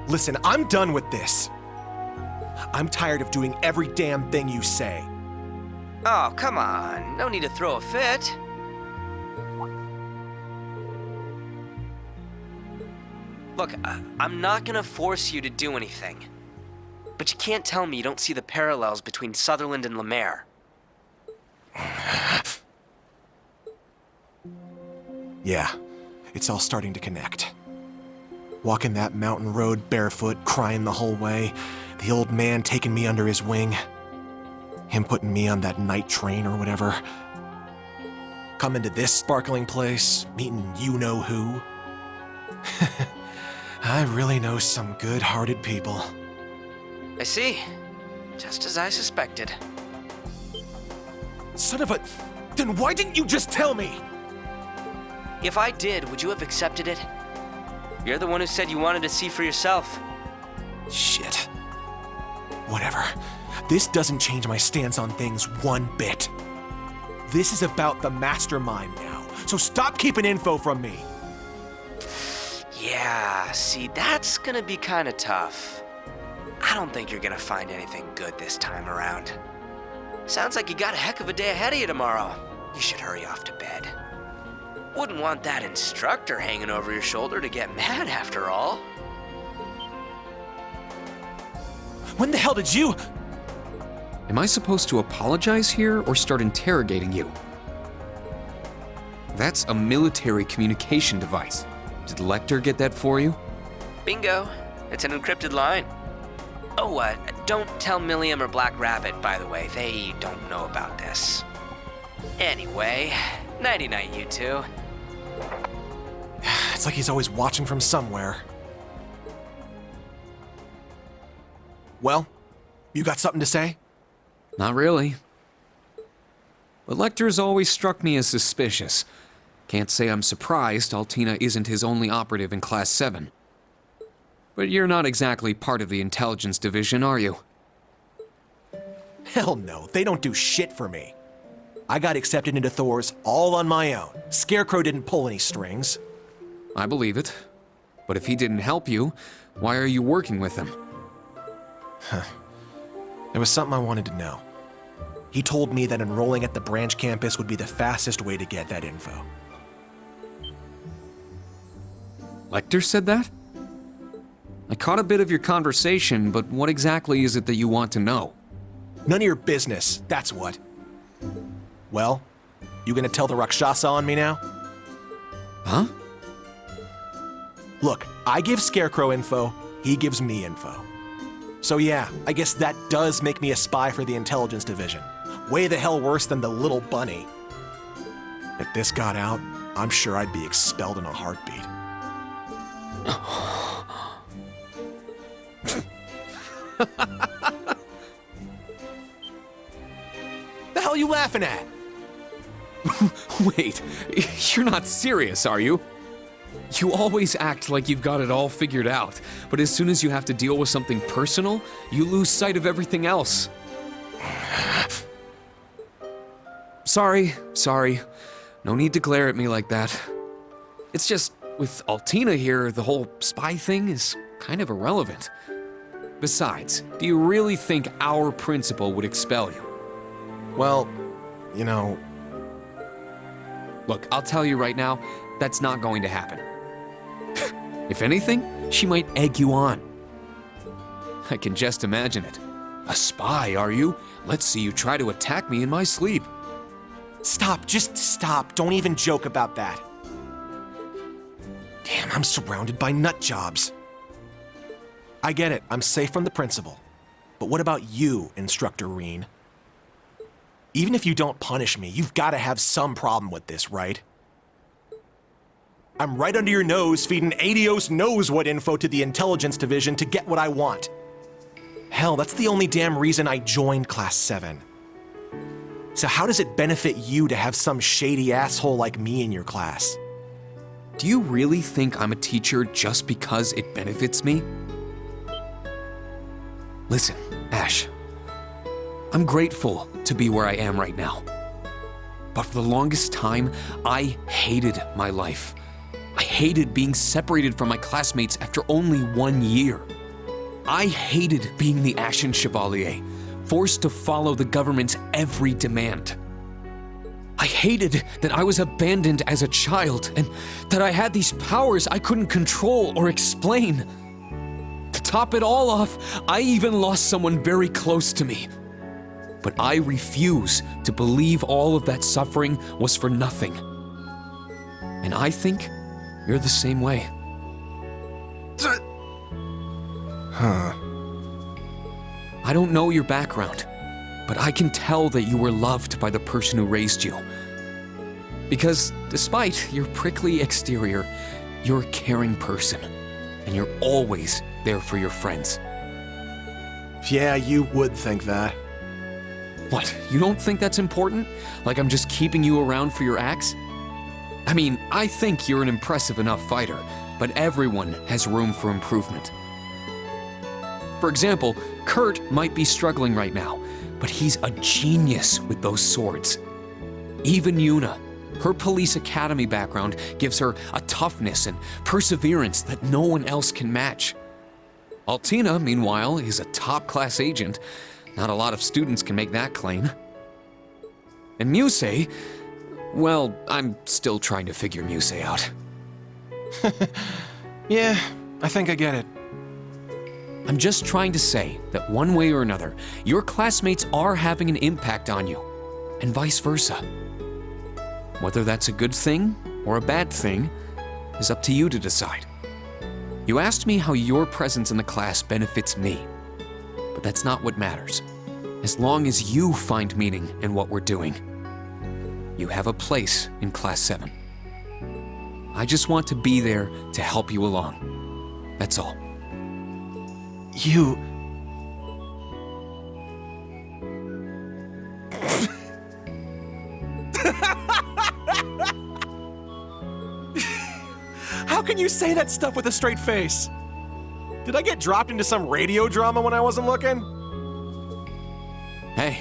Listen, I'm done with this. I'm tired of doing every damn thing you say. Oh, come on. No need to throw a fit. Look, I'm not gonna force you to do anything. But you can't tell me you don't see the parallels between Sutherland and Lemaire. Yeah, it's all starting to connect. Walking that mountain road barefoot, crying the whole way, the old man taking me under his wing, him putting me on that night train or whatever. Coming to this sparkling place, meeting you-know-who. I really know some good-hearted people. I see. Just as I suspected. Son of a... Then why didn't you just tell me? If I did, would you have accepted it? You're the one who said you wanted to see for yourself. Shit. Whatever. This doesn't change my stance on things one bit. This is about the mastermind now, so stop keeping info from me. Yeah, see, that's gonna be kinda tough. I don't think you're gonna find anything good this time around. Sounds like you got a heck of a day ahead of you tomorrow. You should hurry off to bed. Wouldn't want that instructor hanging over your shoulder to get mad after all. When the hell did you... Am I supposed to apologize here or start interrogating you? That's a military communication device. Did Lechter get that for you? Bingo. It's an encrypted line. Oh, don't tell Milliam or Black Rabbit, by the way. They don't know about this. Anyway, nighty-night, you two. It's like he's always watching from somewhere. Well, you got something to say? Not really. But Lecter's always struck me as suspicious. Can't say I'm surprised Altina isn't his only operative in Class 7. But you're not exactly part of the intelligence division, are you? Hell no, they don't do shit for me. I got accepted into Thor's all on my own. Scarecrow didn't pull any strings. I believe it. But if he didn't help you, why are you working with him? There was something I wanted to know. He told me that enrolling at the branch campus would be the fastest way to get that info. Lechter said that? I caught a bit of your conversation, but what exactly is it that you want to know? None of your business, that's what. Well, you gonna tell the Rakshasa on me now? Huh? Look, I give Scarecrow info, he gives me info. So yeah, I guess that does make me a spy for the intelligence division. Way the hell worse than the little bunny. If this got out, I'm sure I'd be expelled in a heartbeat. The hell are you laughing at? Wait, you're not serious, are you? You always act like you've got it all figured out, but as soon as you have to deal with something personal, you lose sight of everything else. Sorry. No need to glare at me like that. It's just, with Altina here, the whole spy thing is kind of irrelevant. Besides, do you really think our principal would expel you? Well, you know... Look, I'll tell you right now, that's not going to happen. If anything, she might egg you on. I can just imagine it. A spy, are you? Let's see you try to attack me in my sleep. Stop, just stop. Don't even joke about that. Damn, I'm surrounded by nut jobs. I get it, I'm safe from the principal. But what about you, Instructor Rean? Even if you don't punish me, you've got to have some problem with this, right? I'm right under your nose feeding Adios knows what info to the intelligence division to get what I want. Hell, that's the only damn reason I joined Class 7. So how does it benefit you to have some shady asshole like me in your class? Do you really think I'm a teacher just because it benefits me? Listen, Ash. I'm grateful to be where I am right now. But for the longest time, I hated my life. I hated being separated from my classmates after only 1 year. I hated being the Ashen Chevalier, forced to follow the government's every demand. I hated that I was abandoned as a child and that I had these powers I couldn't control or explain. To top it all off, I even lost someone very close to me. But I refuse to believe all of that suffering was for nothing. And I think you're the same way. Huh. I don't know your background, but I can tell that you were loved by the person who raised you. Because despite your prickly exterior, you're a caring person, and you're always there for your friends. Yeah, you would think that. What, you don't think that's important? Like I'm just keeping you around for your acts? I mean, I think you're an impressive enough fighter, but everyone has room for improvement. For example, Kurt might be struggling right now, but he's a genius with those swords. Even Yuna, her police academy background gives her a toughness and perseverance that no one else can match. Altina, meanwhile, is a top-class agent. Not a lot of students can make that claim. And Musse, well, I'm still trying to figure Musse out. Yeah, I think I get it. I'm just trying to say that one way or another, your classmates are having an impact on you, and vice versa. Whether that's a good thing or a bad thing is up to you to decide. You asked me how your presence in the class benefits me, but that's not what matters. As long as you find meaning in what we're doing, you have a place in Class 7. I just want to be there to help you along. That's all. You... How can you say that stuff with a straight face? Did I get dropped into some radio drama when I wasn't looking? Hey,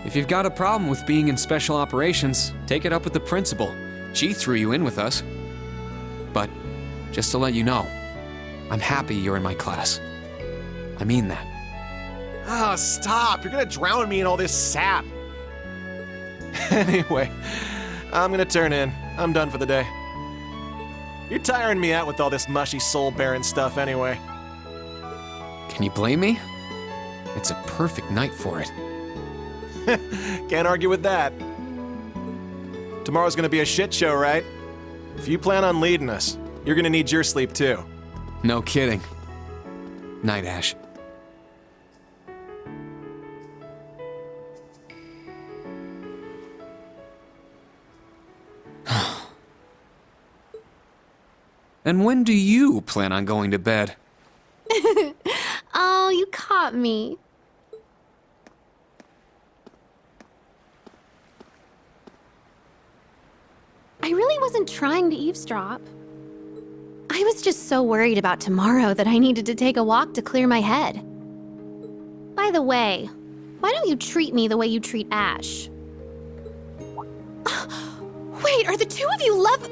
if you've got a problem with being in special operations, take it up with the principal. She threw you in with us. But, just to let you know, I'm happy you're in my class. I mean that. Oh, stop! You're gonna drown me in all this sap! Anyway, I'm gonna turn in. I'm done for the day. You're tiring me out with all this mushy soul-bearing stuff anyway. Can you blame me? It's a perfect night for it. Can't argue with that. Tomorrow's gonna be a shit show, right? If you plan on leading us, you're gonna need your sleep too. No kidding. Night, Ash. And when do you plan on going to bed? Oh, you caught me. I really wasn't trying to eavesdrop. I was just so worried about tomorrow that I needed to take a walk to clear my head. By the way, why don't you treat me the way you treat Ash? Wait, are the two of you love...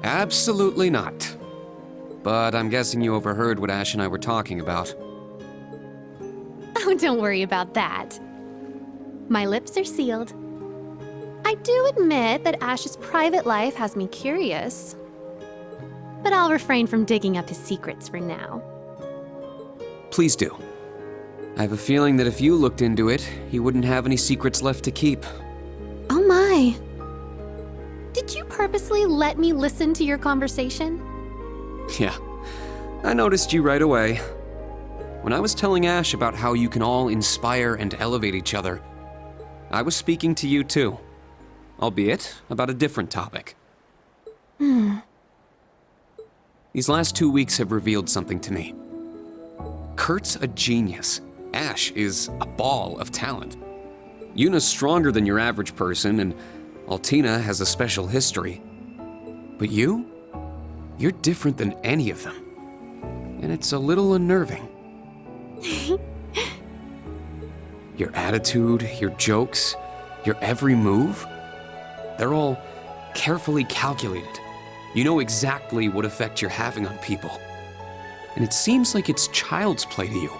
Absolutely not. But I'm guessing you overheard what Ash and I were talking about. Oh, don't worry about that. My lips are sealed. I do admit that Ash's private life has me curious. But I'll refrain from digging up his secrets for now. Please do. I have a feeling that if you looked into it, he wouldn't have any secrets left to keep. Oh my. Did you purposely let me listen to your conversation? Yeah, I noticed you right away. When I was telling Ash about how you can all inspire and elevate each other, I was speaking to you too, albeit about a different topic. These last 2 weeks have revealed something to me. Kurt's a genius. Ash is a ball of talent. Yuna's stronger than your average person, and Altina has a special history. But you're different than any of them. And it's a little unnerving. Your attitude, your jokes, your every move, they're all carefully calculated. You know exactly what effect you're having on people. And it seems like it's child's play to you.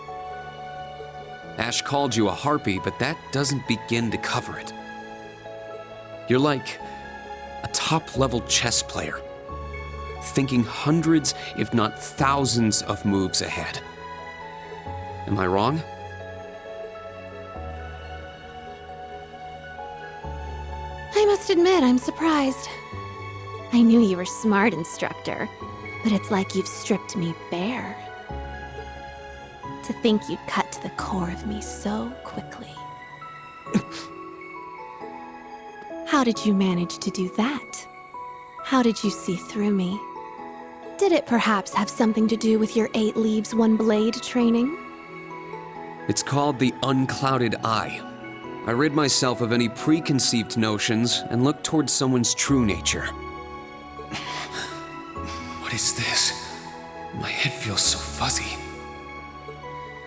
Ash called you a harpy, but that doesn't begin to cover it. You're like a top-level chess player, thinking hundreds, if not thousands, of moves ahead. Am I wrong? I must admit, I'm surprised. I knew you were smart, instructor, but it's like you've stripped me bare. To think you'd cut to the core of me so quickly. How did you manage to do that? How did you see through me? Did it perhaps have something to do with your 8 leaves, 1 blade training? It's called the unclouded eye. I rid myself of any preconceived notions and look towards someone's true nature. What is this? My head feels so fuzzy.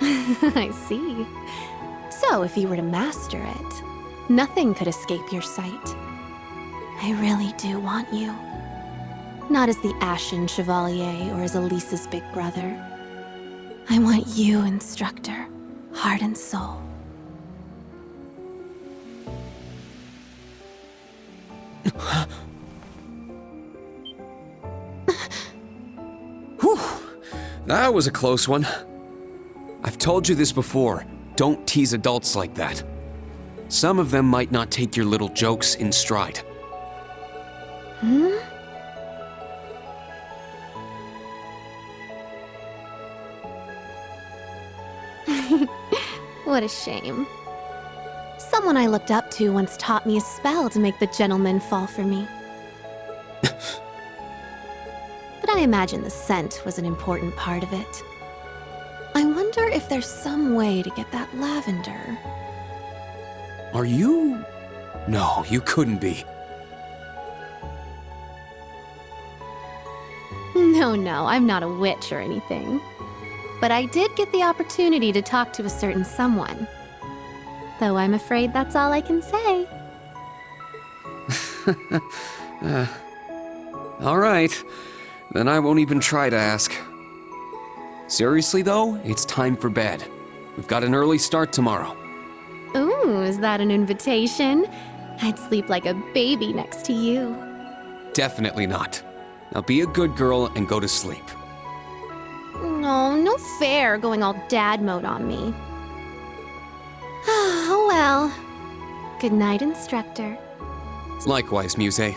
I see. So, if you were to master it, nothing could escape your sight. I really do want you. Not as the Ashen Chevalier or as Elisa's big brother. I want you, instructor, heart and soul. Whew, that was a close one. I've told you this before, don't tease adults like that. Some of them might not take your little jokes in stride. Hmm? What a shame. Someone I looked up to once taught me a spell to make the gentleman fall for me. But I imagine the scent was an important part of it. I wonder if there's some way to get that lavender. Are you? No, you couldn't be. No, I'm not a witch or anything. But I did get the opportunity to talk to a certain someone. Though I'm afraid that's all I can say. All right, then I won't even try to ask. Seriously though, it's time for bed. We've got an early start tomorrow. Ooh, is that an invitation? I'd sleep like a baby next to you. Definitely not. Now be a good girl and go to sleep. No fair going all dad mode on me. Oh well. Good night, instructor. Likewise, Musse.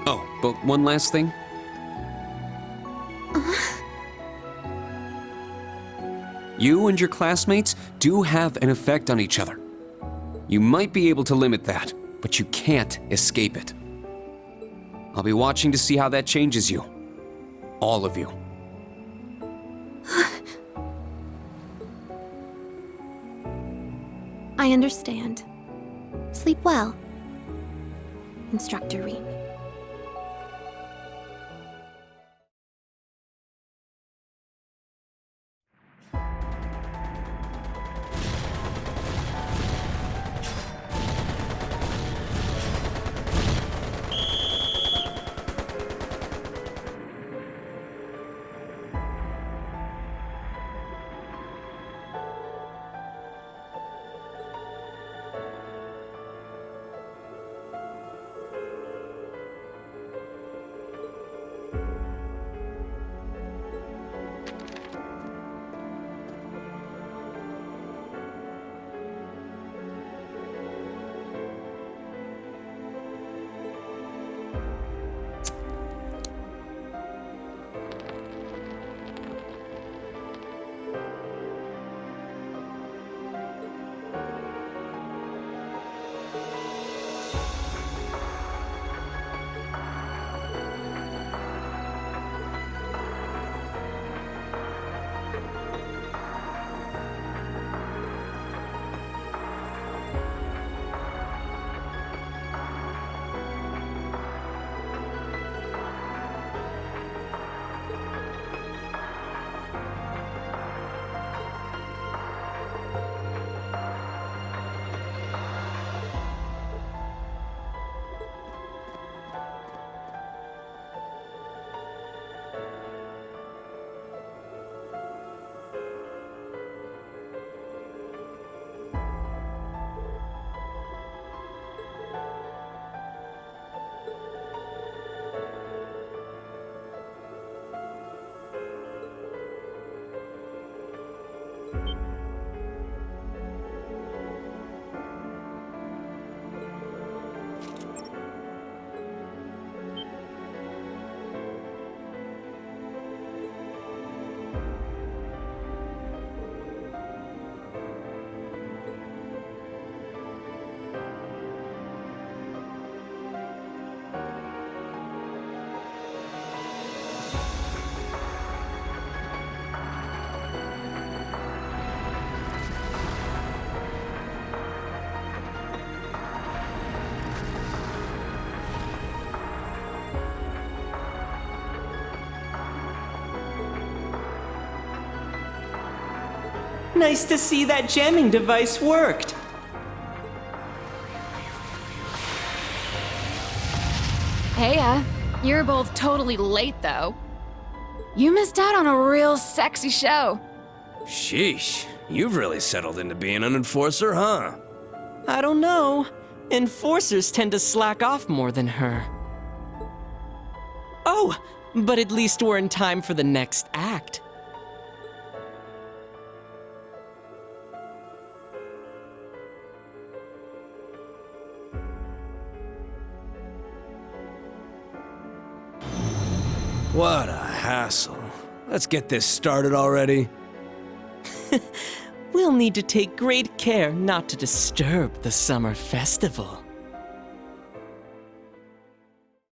Oh, but one last thing. You and your classmates do have an effect on each other. You might be able to limit that, but you can't escape it. I'll be watching to see how that changes you. All of you. I understand. Sleep well, Instructor Rean. Nice to see that jamming device worked. Hey, you're both totally late, though. You missed out on a real sexy show. Sheesh, you've really settled into being an enforcer, huh? I don't know. Enforcers tend to slack off more than her. Oh, but at least we're in time for the next act. What a hassle. Let's get this started already. We'll need to take great care not to disturb the summer festival.